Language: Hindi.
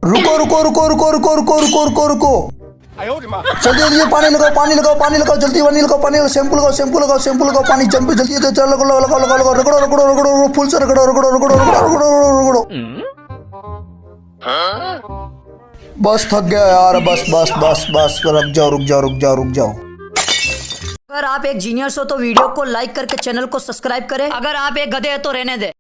रुको रुको रुको रुको रुको रुको रुको रुको रुको जल्दी जल्दी पानी लगाओ पानी लगाओ पानी लगाओ जल्दी पानी लगाओ पानी लगाओ शैम्पू लगाओ शैम्पू लगाओ शैम्पू लगाओ पानी जल्दी जल्दी लगाओ लगाओ लगाओ लगाओ लगाओ रगड़ो रगड़ो रगड़ो रगड़ो फुल से रगड़ो रगड़ो रगड़ो रगड़ो रगड़ो रगड़ो बस थक गया यार बस बस बस बस रुक जाओ रुक जाओ रुक जाओ रुक जाओ। अगर आप एक जीनियस हो तो वीडियो को लाइक करके चैनल को सब्सक्राइब करें। अगर आप एक गधे हैं तो रहने दे।